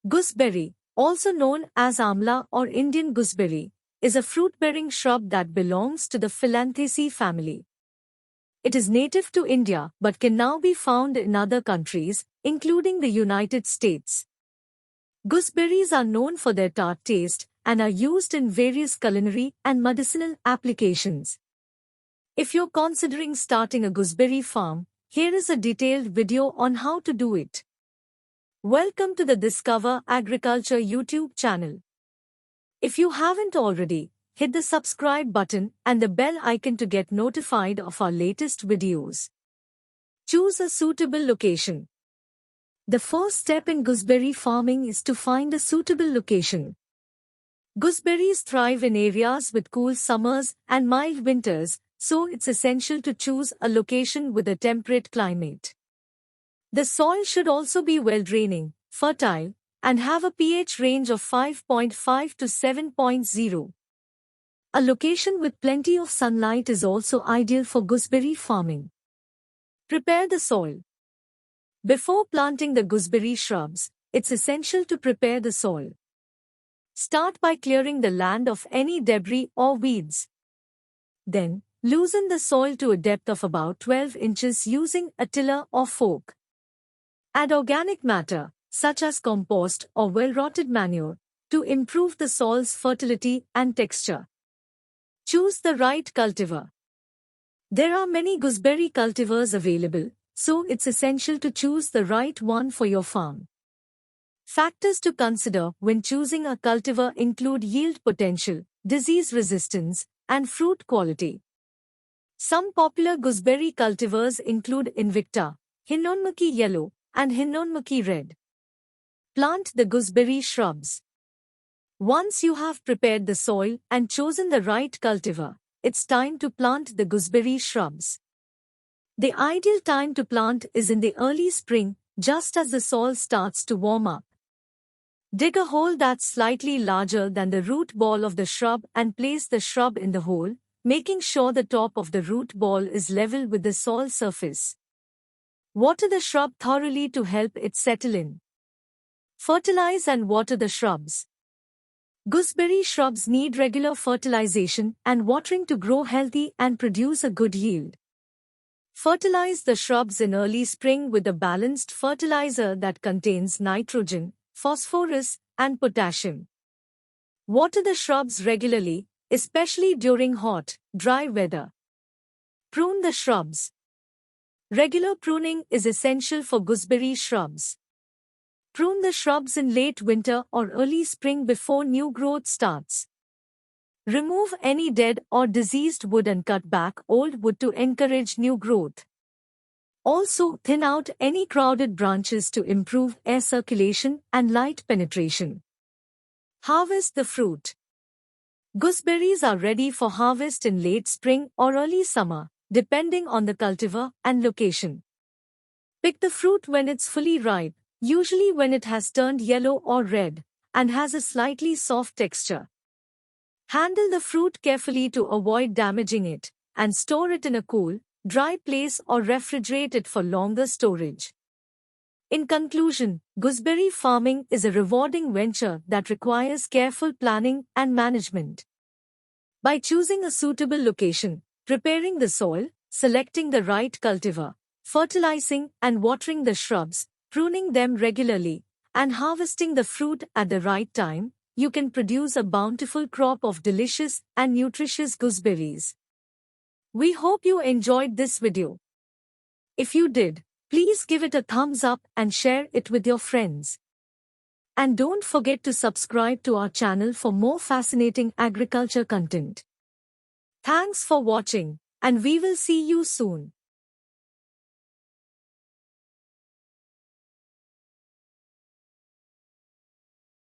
Gooseberry, also known as Amla or Indian gooseberry, is a fruit-bearing shrub that belongs to the Phyllantheraceae family. It is native to India but can now be found in other countries, including the United States. Gooseberries are known for their tart taste and are used in various culinary and medicinal applications. If you're considering starting a gooseberry farm, here is a detailed video on how to do it. Welcome to the Discover Agriculture YouTube channel. If you haven't already, hit the subscribe button and the bell icon to get notified of our latest videos. Choose a suitable location. The first step in gooseberry farming is to find a suitable location. Gooseberries thrive in areas with cool summers and mild winters, so it's essential to choose a location with a temperate climate. The soil should also be well-draining, fertile, and have a pH range of 5.5 to 7.0. A location with plenty of sunlight is also ideal for gooseberry farming. Prepare the soil. Before planting the gooseberry shrubs, it's essential to prepare the soil. Start by clearing the land of any debris or weeds. Then, loosen the soil to a depth of about 12 inches using a tiller or fork. Add organic matter, such as compost or well-rotted manure, to improve the soil's fertility and texture. Choose the right cultivar. There are many gooseberry cultivars available, so it's essential to choose the right one for your farm. Factors to consider when choosing a cultivar include yield potential, disease resistance, and fruit quality. Some popular gooseberry cultivars include Invicta, Hinnonmukhi Yellow, and Hinnonmukhi Red. Plant the gooseberry shrubs. Once you have prepared the soil and chosen the right cultivar, it's time to plant the gooseberry shrubs. The ideal time to plant is in the early spring, just as the soil starts to warm up. Dig a hole that's slightly larger than the root ball of the shrub and place the shrub in the hole, making sure the top of the root ball is level with the soil surface. Water the shrub thoroughly to help it settle in. Fertilize and water the shrubs. Gooseberry shrubs need regular fertilization and watering to grow healthy and produce a good yield. Fertilize the shrubs in early spring with a balanced fertilizer that contains nitrogen, phosphorus, and potassium. Water the shrubs regularly, especially during hot, dry weather. Prune the shrubs. Regular pruning is essential for gooseberry shrubs. Prune the shrubs in late winter or early spring before new growth starts. Remove any dead or diseased wood and cut back old wood to encourage new growth. Also, thin out any crowded branches to improve air circulation and light penetration. Harvest the fruit. Gooseberries are ready for harvest in late spring or early summer, depending on the cultivar and location. Pick the fruit when it's fully ripe, usually when it has turned yellow or red, and has a slightly soft texture. Handle the fruit carefully to avoid damaging it, and store it in a cool, dry place or refrigerate it for longer storage. In conclusion, gooseberry farming is a rewarding venture that requires careful planning and management. By choosing a suitable location, preparing the soil, selecting the right cultivar, fertilizing and watering the shrubs, pruning them regularly, and harvesting the fruit at the right time, you can produce a bountiful crop of delicious and nutritious gooseberries. We hope you enjoyed this video. If you did, please give it a thumbs up and share it with your friends. And don't forget to subscribe to our channel for more fascinating agriculture content. Thanks for watching, and we will see you soon.